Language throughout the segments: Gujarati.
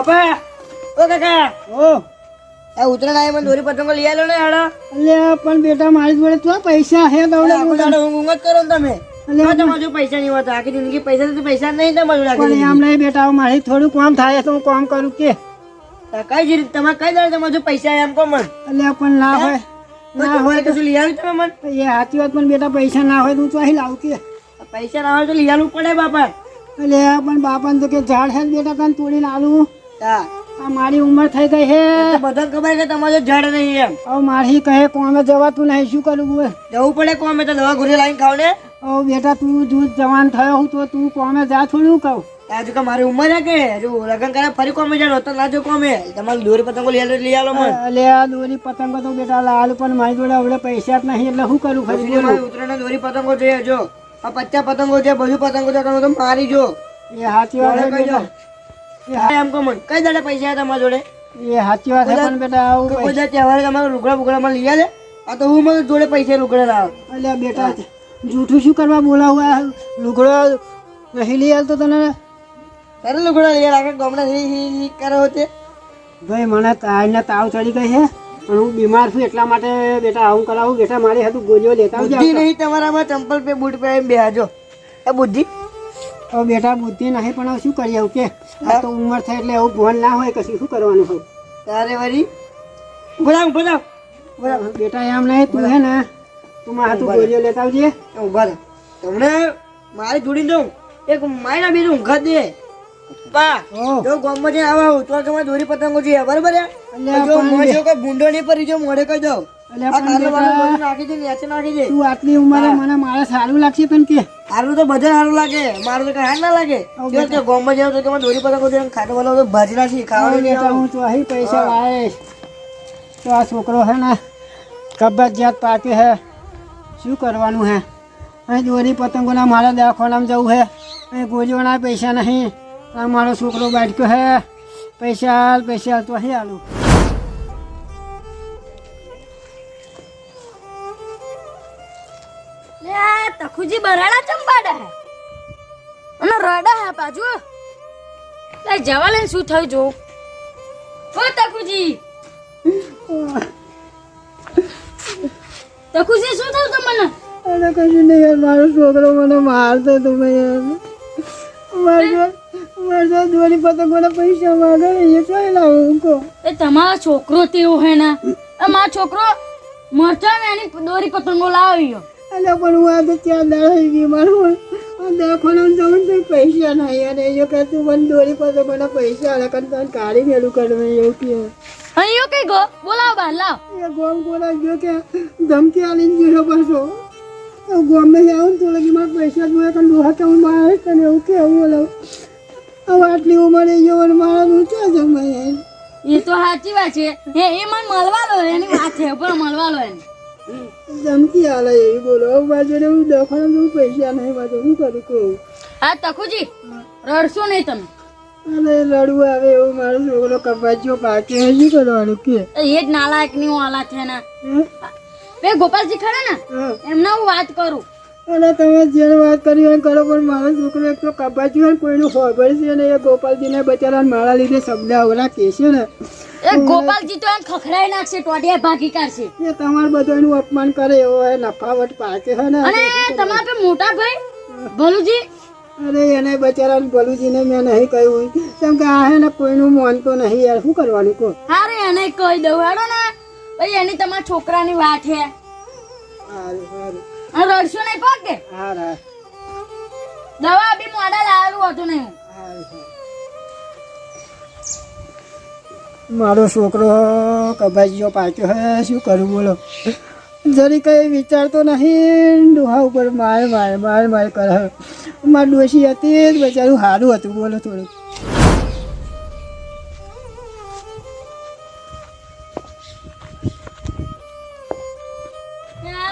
બાપા ઓ કાકા ઓ આ ઉતરાણ આય મને દોરી પતંગો લઈ આલો ને આડા અલ્યા પણ બેટા મારી જોડે તો પૈસા હે દવડા ઊંઘ જ કરો ને તમે તમારે પૈસા નહીં હોતા આખી જિંદગી પૈસા નહીં તમારું પણ એમ નહીં બેટા મારી થોડું કામ થાય તો હું કામ કરું કે કઈ તમારે કઈ દાડે તમારે પૈસા એમ કહો મન અલ્યા પણ ના હોય ના હોય તો લઈ આવ્યું તમે મન એ સાચી વાત પણ બેટા પૈસા ના હોય તો હું તો અહીં લાવું કે પૈસા ના હોય તો લઈ આવવું પડે બાપા અલ્યા પણ બાપાને તો કે ઝાડ હે બેટા કાન તોડીને આલું હા આ મારી ઉંમર થઈ ગઈ હે બધા ખબર કે તમારે ઝાડ નહીં એમ હવે મારી કહે કોમે જવાતું નહીં શું કરવું બોલ જવું પડે કોમે તો દવા ઘોડી લાવીને ખાવ ને હવે બેટા તું દૂધ જવાન થયો હું તો તું કોમે જા થોડું કહું આજુ કે મારી ઉંમર હે કે હજુ લગન કરે ફરી કોમે જાણો તો ના જો કોમે તમારે દોરી પતંગો લઈ આલો મને અલ્યા દોરી પતંગો તો બેટા લાલ પણ મારી જોડે હવે પૈસા જ નહીં એટલે શું કરું ફરી ઉતરાણ દોરી પતંગો જોઈએ જો આ 50 પતંગો છે બધું પતંગો છે તો મારી જો એ સાચી વાત હે બેટા એમ કહો મને કઈ દાડે પૈસા તમારા જોડે એ સાચી વાત હે પણ બેટા આવું બધા તહેવારે તમારે લુગડા બુગડા માં લઈ આવે આ તો હું મને જોડે પૈસા લુગડા લાવ અલ્યા બેટા જૂઠું શું કરવા બોલાવું લુગડો નહીં લઈ આવતો તને તારે લુગડા લઈ આવે ગામડા કરો તે ભાઈ મને તાઈને તાવ ચડી ગઈ છે પણ હું બીમાર છું એટલા માટે બેટા આવું કરાવું બેટા મારી હાથું ગોળીઓ લેતા બુદ્ધિ નહીં તમારામાં ચંપલ પે બૂટ પે બેહાજો એ બુદ્ધિ હવે બેટા બુદ્ધિ નહીં પણ હવે શું કરીએ આવું કે આ તો ઉંમર થાય એટલે એવું ભણ ના હોય કશું શું કરવાનું હોય તારે વળી બોલાવ બેટા એમ નહીં તું હે ને તું મારા હાથું ગોળીઓ લેતા આવજે ઉભા તમને મારી જોડી દઉં એક માયના બીજું ઊંઘા દે પા જો ગામમાં જે આવા તો તમારે દોરી પતંગો જોઈએ બરાબર જો મોજો કે ભૂંડો નહીં પડી જો મોડે કહી દઉં નાખી દે નીચે નાખી દે તું આટલી ઉંમરે મને મારે સારું લાગશે તને કે સારું તો બધા સારું લાગે મારું તો કઈ હાર ના લાગે જો ગામમાં જાવ તો તમારે દોરી પતંગો જોઈએ ખાટો વાળો ભાજરા છે ખાવાનું નહીં હું તો અહીં પૈસા લાવીશ તો આ છોકરો હે ને કબજિયાત પાકે હે શું કરવાનું હે અહીં દોરી પતંગોના મારા દવાખાનામાં જવું હે અહીં ગોળીઓના પૈસા નહીં આ મારો છોકરો બાટક્યો હે પૈસા તો અહીં આલું તખુજી બરાડા ચંપાડા હે અને રડા હે બાજુ લે જવા લઈને શું થયું જો ઓ તખુજી શું થયું તમને અરે કશું નહીં યાર મારો છોકરો મને મારતો હતો મારો દોરી પતંગોના પૈસા માગે એ કઈ લાવું કહો એ તમારો છોકરો તેવો હે ને મારો છોકરો મરચા ને એની દોરી પતંગો લાવ્યો એટલે પણ હું આ તો ત્યાં દાડા બીમાર હોય દવાખાનામાં જવું તો પૈસા નહીં અને એ કહે તું મને દોરી પતંગોના પૈસા આલે કારણ તને કાઢી મેળું કરવું એવું કે અહીંયા કઈ ગો બોલાવ બહાર લાવ એ ગોમ બોલા ગયો કે ધમકી આલીને જીરો પાછો ગોમે આવું ને તો લગી મારા પૈસા જોઈએ કે લોહા કે હું મારે તને એવું કે હું બોલાવું હવે આટલી ઉંમરે ગયો મારા નું ક્યાં જમે એ તો સાચી વાત છે એ મને મળવા લો એની વાત છે પણ મળવા લો એને ધમકી આલે એવી બોલો હવે મારા જોડે હું દવાખાના પૈસા નહીં મારે શું કરું કહું હા તખુજી રડશો નહીં તમે અરે લડવું આવે એવું મારો છોકરો કપાચ્યો પાકે શું કરવાનું કે એ જ નાલાયક ની વાલા છે ને બે ગોપાલજી ખરા ને એમને હું વાત કરું અને તમે જે વાત કરી હોય કરો પણ મારો છોકરો એક તો કપાચ્યો હોય કોઈનું ખબર છે ને એ ગોપાલજીને બચારાને મારા લીધે શબ્દ આવડા કહેશે ને એ ગોપાલજી તો એમ ખખડાઈ નાખશે ટોડિયા ભાગી કાઢશે એ તમારે બધાનું અપમાન કરે એવો હોય નફાવટ પાકે છે ને અને તમારા પે મોટા ભાઈ ભલુજી અરે એને બચારાને ભલુજીને મેં નહીં કહ્યું કેમ કે આ હે ને કોઈનું માનતો નહીં યાર શું કરવાનું કહો હારે એને કહી દઉં હેડો ને ભાઈ એની તમારા છોકરાની વાત છે રડશો નહીં પગ કે દવા બી મોડા લાવેલું હતું નહીં મારો છોકરો કબાજીઓ પાક્યો હે શું કરું બોલો જરી કઈ વિચારતો નહીં ડોહા ઉપર માર કરે મારી ડોશી હતી બચારું સારું હતું બોલો થોડુંક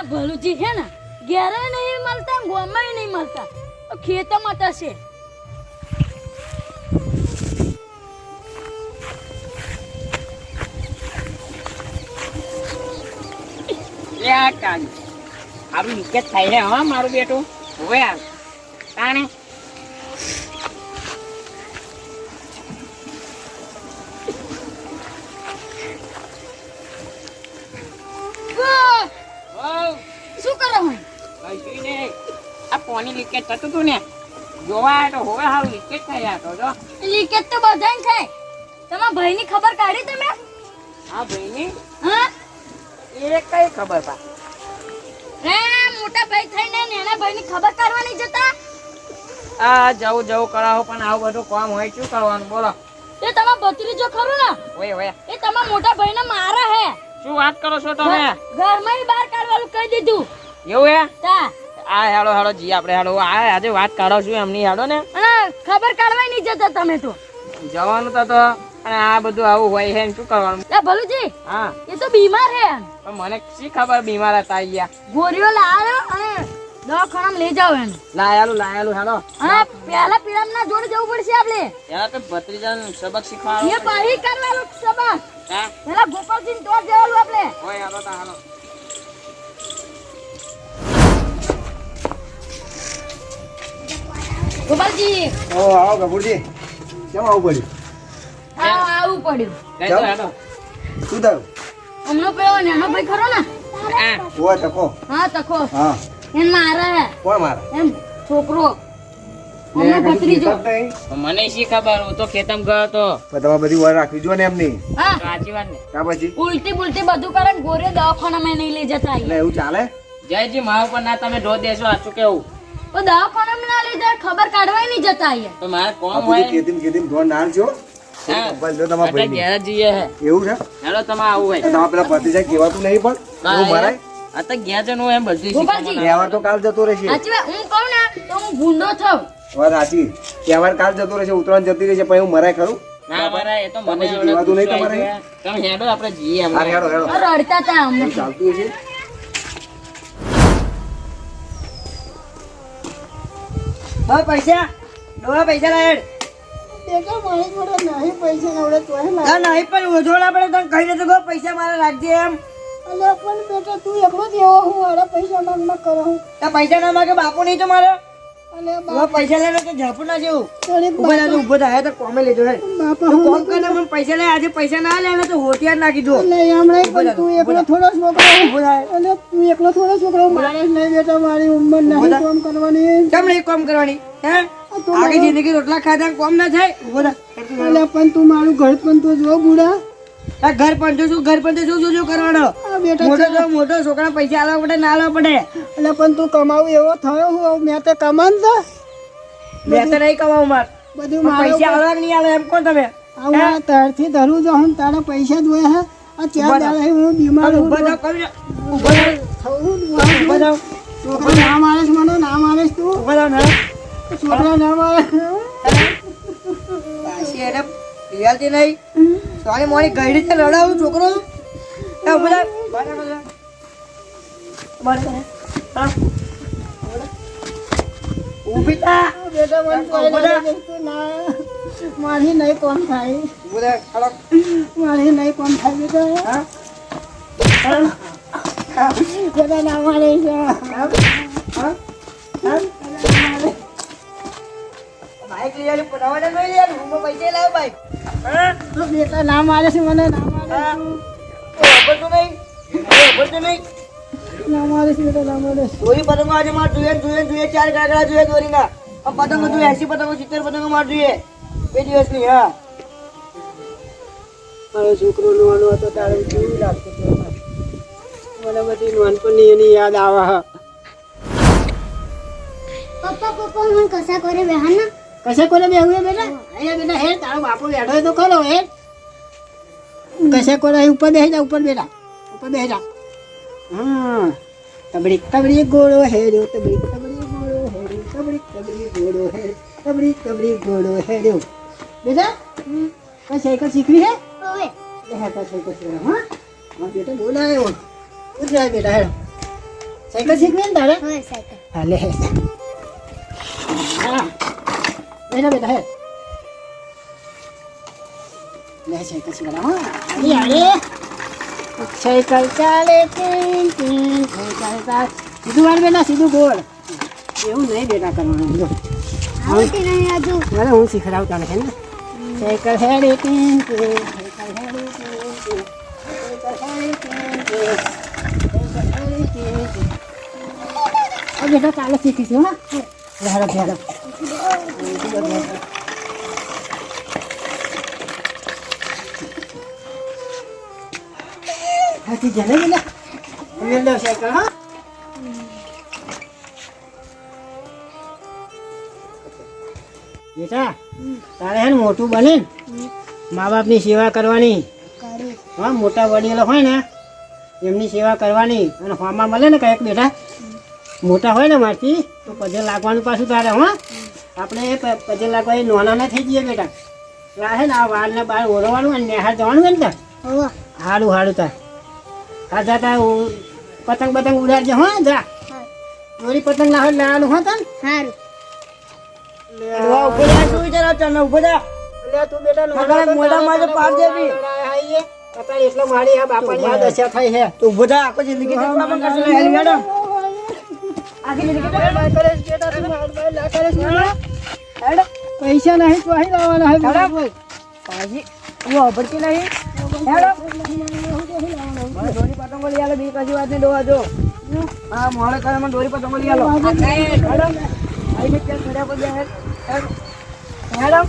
ભલુજી છે ને ઘેરે નહીં મળતા ગોમાં નહીં મળતા ખેતરમાં થશે મારું નિકેત થાય છે હા મારું બેટું હવે આવ તાણે પાણી લીકેજ થતું હતું ને જોવા આવ્યો તો હવે હાલ લીકેજ થઈ આ તો જો લીકેજ તો બધાય થાય. તમારા ભાઈની ખબર કાઢી તમે? આ ભાઈની હા? એ કઈ ખબર પા રે મોટા ભાઈ થઈને નાના ભાઈની ખબર કાઢવાની જતા? આ જવું કરાવો પણ આવું બધું કામ હોય શું કરવાનું બોલો એ તમારો ભત્રીજો ખરો ને? ઓય ઓય એ તમારા મોટા ભાઈને મારે હે. શું વાત કરો છો તમે ઘરમાં બહાર કાઢવાનું કહી દીધું. એવું હે તા આ હેડો જી આપણે હેડો આ આજે વાત કાઢો છું એમની હેડો ને અને ખબર કાઢવાય નહીં જતા તમે તો. જવાનું તો અને આ બધું આવું હોય છે ને શું કરવાનું લે ભલુજી હા એ તો બીમાર હે. પણ મને શી ખબર બીમાર હતા અહીંયા ગોળીઓ લાવ્યો અને દવાખાનામાં લઈ જાવ એને. લાયેલું હેડો હા પહેલા પીડામના જોડે જવું પડશે આપણે. યાર તો ભત્રીજાને સબક શીખવાડો એ બાહી કરવાનું સબક. હા પેલા ગોપાલજી તો જવાનું આપણે. ઓય હેડો તા હેડો ગોપાલજી આવો કપૂરજી કેમ આવું પડ્યું આવું પડ્યું. કઈ તો હેડો શું થયું હમણો પેલો નાનો ભાઈ ખરો ને? હા ઓય તકો હા તખો હા એને મારે હે. કોણ મારે એમ છોકરો હમણાં ભત્રીજો. મને શી ખબર હું તો ખેતમ ગયો તો પણ તમારે બધી વાર રાખવી જો ને એમની હા સાચી વાત ને ત્યાં પછી ઉલટી બુલટી બધું કરે ને ગોરે દવાખાનામાં નહીં લઈ જતા એટલે એવું ચાલે જયજી મારા ઉપર ના તમે ઢો દેશો સાચું કેવું તો દવાખાનામાં ના લઈ જાય ખબર કાઢવાય નહીં જતા અહીંયા. તો મારે કોમ આ હોય બધી ખેતીમ ધોન નાલ છો હા. કંપાલ જો તમારા એટલે ભાઈની. ઘેર જઈએ હે એવું છે હેડો તમે આવું હોય તમારા પેલા ભત્રીજા કહેવાતું નહીં પણ એવું મરાય આ તો ઘેર જનું એમ બધું ગોપાલજી. શીખવાનું તહેવાર તો કાલ જતો રહેશે સાચી વાત હું કહું ને તો હું ભૂંડો થાઉં. વાત સાચી તહેવાર કાલ જતો રહેશે ઉત્તરાયણ જતી રહેશે પણ એવું મરાય ખરું ના મારા એ તો મને પછી જીવાતું નહીં તમારે? તમે હેડો આપણે જઈએ હા હમણાં. હેડો હેડો તો રડતા હતા અમને. એવું ચાલતું હશે પૈસા ડોહા પૈસા લાય બેટા મારી જોડે નહીં પૈસા નવડે તોય લાવ. ના નહીં પણ ઓછોડા પડે તને કહી દેતો કે પૈસા મારા રાખજે એમ. અલ્યા પણ બેટા તું એકલો જ એવો હું મારા પૈસા માંગ ન કરો હું. આ પૈસા ના માગે બાપુ નહીં તો મારે અલ્યા હવે પૈસા લે તો ઝાપુ ના જેવું થોડી ઉભો થા ઉભો થાય તો કોમે લેજો હે બાપા તું હું કોમ કરીને મને પૈસા લે આજે પૈસા ના લે ને તો હોટિયાર નાખી દો એટલે હમણાં પણ તું એકલો થોડો છોકરો ઉભો થાય અલ્યા તું એકલો થોડો છોકરો મારે જ નહીં બેટા મારી ઉંમર નહીં કામ કરવાની. કેમ નહીં કોમ કરવાની હે આખી જિંદગી રોટલા ખાધા ને કોમ ના થાય ઉભો થા અલ્યા પણ તું મારું ઘર પણ તો જો બુડા. આ ઘર પંચો શું કરવાનો આ બેટા મોટો તો મોટો છોકરા પૈસા આલવા પડે ના આલવા પડે અલ્યા પણ તું કમાવું એવો થયો હું મેં તો કમાન તો મેં તો નહીં કમાવું માર બધું પણ મારા પૈસા આલવા કે નહીં આલે એમ કોણ તમે આવું તારથી ધરું જો હું તારા પૈસા જ હોય હે આ ચાર દાડા હું બીમાર હું ઉભો થાવ કમ ઉભો થાવ ઉભો થાવ છોકરા ના મારેશ મને ના મારેશ તું ઉભો થાવ ને છોકરા ના મારે પાછી એને રિયાલતી નહીં સોની મોની ગઈડી છે રડાવું છોકરો એ ઉભો થાવ હા ઊભી થા બેટા મને કોઈ બધા. લઈ જઈશ તું ના મારી નહીં કોમ થાય ઉભો થા ખાલો મારી નહીં કોમ થાય બેટા હા બેટા ના મારે છે હા બાઈક લઈ આવી પટાવાના નહીં યાર હું પૈસા લાવ બાઈક હા બેટા ના મારે છે મને ના મારે હા છે. નહીં ના મારે છે બેટા ના મારે છે. દોરી પતંગો આજે માર જોઈએ 4 કાકડા જોઈએ દોરીના આ પતંગો જોઈએ 80 પતંગો 70 પતંગો માર જોઈએ 2 દિવસની હા મારો છોકરો નાનો હતો ત્યારે કેવું લાગતું હતું મને બધી નાનપણની એની યાદ આવે હા પપ્પા મને કસા કરે બેહાન ના કશે કોને બેહું હે બેટા અહીંયા બેટા હે તારો બાપો બેઠો હોય તો ખરો હે કશે કોને અહીં ઉપર બેસી જા ઉપર બેટા ઉપર બેસી જા હા તબડી તબડી ગોળો હેર્યો તબડી તબડી ગોળો હેર્યો તબડી તબડી ગોળો હેર્યો તબડી તબડી ગોળો હેર્યો બેટા કઈ સાયકલ શીખવી હે ઓવે લે હા સાયકલ શીખવા હા હા બેટા બોલાયો ઉતરાય બેટા હેડો સાયકલ શીખવી ને તારે હોય સાયકલ હા લે હા બેટા બેટા હે લે સાયકલ શીખવા હા અરે અરે સાયકલ ચાલે ટીન ટીન સાયકલ ચાલે સીધું વાર બેટા સીધું ગોળ એવું નહીં બેટા કરવાનું જો આવતી નહીં આજુ અરે હું શીખડાવું તને છે ને સાયકલ હેડે ટીન ટીન સાયકલ હેડે ટીન ટીન સાયકલ હેડે ટીન ટીન સાયકલ હેડે ટીન ટીન બેટા ચાલે શીખીશું હા હેડો હેડો હાથી જને ગેલા વેલો સાયકલ હા બેટા તારે હે ને મોટું બને મા બાપની સેવા કરવાની હા મોટા વડીલો હોય ને એમની સેવા કરવાની અને ફોર્મમાં મળે ને કંઈક બેટા મોટા હોય ને મારથી તો પગે લાગવાનું પાછું તારે હા આપણે પગે લાગવા એ નોના ના થઈ જઈએ બેટા હે ને આ વાળને બહાર ઓરવાનું અને નેહાર જવાનું ને તાર હારું હારું તાર હા જા તાર પતંગ પતંગ ઉડાડજે હા જા દોરી પતંગ ના હોય લેવાનું હા તને સારું ઉભો થા, શું વિચારો છો? ઉભો થા. એટલે તું બેટા મગર મોઢામાં તો પાડ દેવી. અત્યારે એટલે મારી આ બાપાની આ દશા થઈ છે તું ઉભો થા, આખો જિંદગી તો કામ કરશે ને, હેલી મેડમ. આખી જિંદગી તો પૈસા નહીં તો અહીં લાવવાના હે હેડો. બોલ. પાછી હું અભડતી નહીં. હેડો. મારે દોરી પતંગો લઈ આલો, બીજી કશી વાત નહીં, ડોહા જો. હા, મોડે કરે મને દોરી પતંગો લઈ આલો. હેડો. આઈને ત્યાં ચડ્યા પર બેહે. હેડો. હેડો.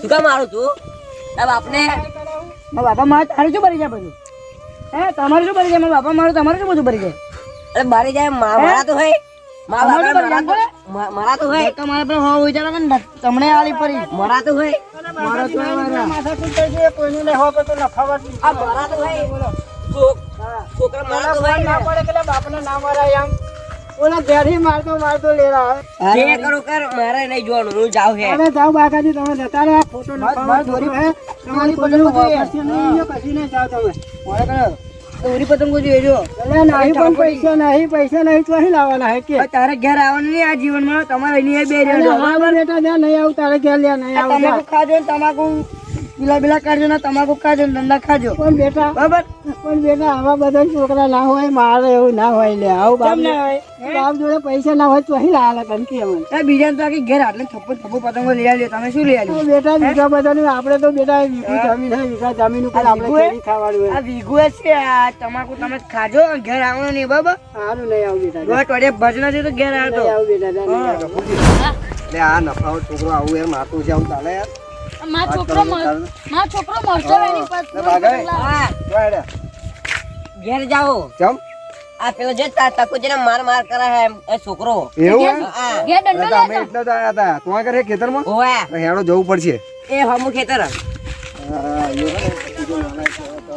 તું કા મારું તું તારા બાપને મારા બાપા મારે તારે શું ભરી જાય બધું? હે, તમારે શું ભરી જાય? મારા બાપા મારું તમારે શું બધું ભરી જાય? અરે મારી જાય મારા તો હોય મારા તો હોય તમારે પણ હોવા વિચારો ને તમને આલી પડી મારા તો હોય મારો તો આવા. માથાકૂટ થઈ છે, કોઈનું નહીં હોય તો નફાવટ આ મારા તો હોય છોકરા મારા તો હોય ના પડે કે બાપને ના મારાય આમ ઓલા ઘેરી મારતો લેરા જે કરો કર મારે નહીં જોવાનું હું જાઉં હે અરે જાઓ બાકાજી તમે જતા રહો ફોટો નફાવટ દોરી હે તમારી પતંગો જોઈએ. કશી નહીં જાઓ તમે મોડે કરો દોરી પતંગો જોઈએ જો. એટલે નહીં પણ પૈસા નહીં તો અહીં લાવવાના હે કે હવે તારે ઘેર આવવાનું નહીં આ જીવનમાં, તમારે અહીંયા બે રહેવાનું. હા બેટા જા નહીં આવું તારે ઘેર લે નહીં આ આવું તમાકુ ખાજો ને તમાકુ પીલા કાઢજો ને તમાકુ ખાજો ને ધંધા ખાજો, પણ બેટા બરાબર? આવા બધા છોકરા ના હોય મારે એવું ના હોય લે આવું બાપ કેમ ના હોય? બાપ જોડે પૈસા ના હોય તો અહીં લાવે કંકી અમને એ બીજાને તો આખી ઘેર આટલે થપ્પો પતંગો લઈ આવ્યો, તમે શું લઈ આવ્યો? બેટા બીજા બધાનું આપણે તો બેટા વીઘું જમીન હે વીઘા જમીન ઉપર આપણે ખેતી ખાવાનું આ વીઘું જ છે, આ તમાકુ તમે ખાજો અને ઘેર આવવાનું નહીં, બરાબર? સારું નહીં આવું બેટા દોઢ વાગે ભજન છે તો ઘેર આવતો. નહીં આવું બેટા જા, નહીં આવું. એટલે આ નફાવટ છોકરો આવું યાર મારતું છે આવું ચાલે યાર મારો છોકરો મરતો એની પાસે ઘેર જાઓ ચમ આ પેલો જે તકો જેને માર કરે હે એ છોકરો એવું હે? હા ઘેર દંડો એટલે અમે એટલે જ આયા હતા તું આગળ હે ખેતરમાં ઓએ તો હેડો જવું પડશે એ હમુ ખેતર હા, એ હે ને, બીજો નાના છે તો.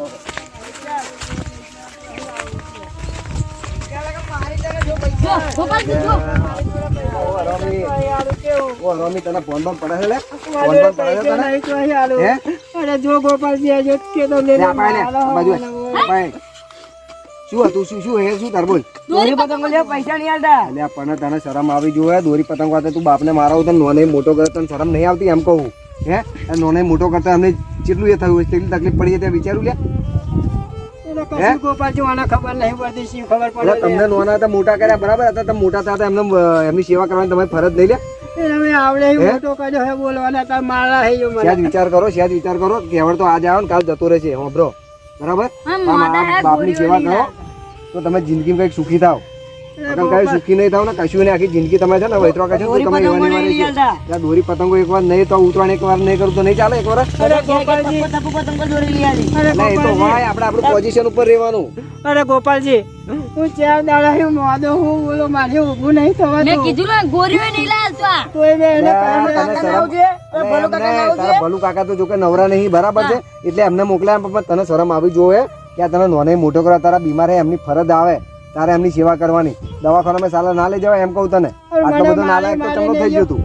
ગોપાલજી જો ઓ રમી, ઓ રમી તને ફોન બંધ પડે છે લે ફોન બંધ પડે છે તને નહીં તો અહીં આલું. હે અરે જો ગોપાલજી આ જો કે તો લે લે આ પાય લે આ બાજુ આ પાય. શું હતું શું હે શું તાર બોલ દોરી પતંગો લેવા પૈસા નહીં આલતા. અલ્યા પણ તને શરમ આવી જોઈએ દોરી પતંગ વાતે તું બાપને મારાવો તો નોને મોટો કરે તને શરમ નહીં આવતી એમ કહું હે નોને મોટો કરતા અમને કેટલું એ થયું કેટલી તકલીફ પડી તે વિચારું લે એટલે કશું ગોપાલજી મને ખબર નહીં પડતી શી ખબર એટલે પડે તમને નોના હતા મોટા કર્યા બરાબર હતા તમે મોટા થયા એમને એમની સેવા કરવાની તમારી ફરજ નહીં લે હવે આવડે એવું મોટો કર્યો હે બોલવાના તાર મારા હે જો મને સહેજ વિચાર કરો કે હવે તો આજ આવે ને કાલ જતો રહેશે હોભરો બરાબર આ બાપની સેવા કરો તો તમે જિંદગીમાં કંઈક સુખી થાવ અગર કઈ સુખી નહીં થાવ ને કશું નહીં આખી જિંદગી તમે છે ને વૈતરો કશો તો તમે એવાની વાળી છે દોરી પતંગો એકવાર નહીં તો ઉતરાણ એકવાર નહીં કરું તો નહીં ચાલે એકવાર અરે ગોપાલજી થપ્પો પતંગો દોરી લઈ આવી. અરે એટલે એ તો હોય આપણે આપણું પોઝિશન ઉપર રહેવાનું અરે ગોપાલજી હું ચાર દાડા હું મોદો હું બોલો મારે ઊભું નહીં મેં થવાતું કીધું ને ગોરીઓ નહીં લાવતો આ તોય મેં એને તને શરમ અને તારા ભલું કાકા તો જો કે નવરા નહીં બરાબર છે એટલે એમને મોકલ્યા પણ તને શરમ આવી જોવે કે આ તને નોને મોટો કરવા તારા બીમાર હે એમની ફરજ આવે તારે એમની સેવા કરવાની દવાખાનામાં સાલા ના લઈ જવાય એમ કહું તને આટલો બધો નાલાયક તો ચમનો થઈ ગયો તું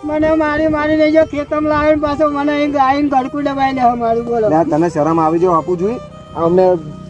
મને મારી નહીં જો ખેતમ લાવીને પાછો મને અહીં ગાયને ગળકું દબાઈ લે મારું બોલો લે તને શરમ આવી જો આપવું જોઈએ અમને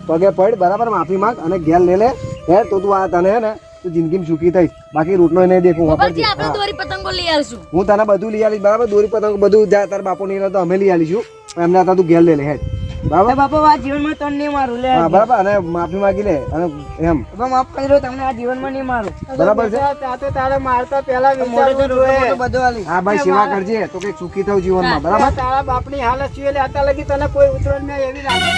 પગે પડ બરાબર માફી માંગ અને ઘેર લે લે હે તો તું આ તને હે ને તું જિંદગીમાં સુખી થઈશ બાકી રૂટનો નહીં દેખું ગોપાલજી આપણે દોરી પતંગો લઈ આવીશું હું તને બધું લઈ આવીશ બરાબર દોરી પતંગ બધું જા તારા બાપુ નહીં તો અમે લઈ આવીશું પણ એમને હતા તું ઘેર લે હેડ બરાબર બાપા આ જીવનમાં તને નહીં મારું લે. હા બરાબર અને માફી માંગી લે અને એમ બાપા માફ કરી દો, તમને આ જીવનમાં નહીં મારું. બરાબર છે ત્યાં તો તારે મારતા પેલા મોઢે તો વિચારવું જોઈએ. રોટલો બધો આલી. હા ભાઈ સેવા કરજે તો કઈક સુખી થવું જીવનમાં બરાબર તારા બાપની હાલત જોઈએ એટલે અત્યારે લગી તને કોઈ ઉતરણ નહીં એવી લાગે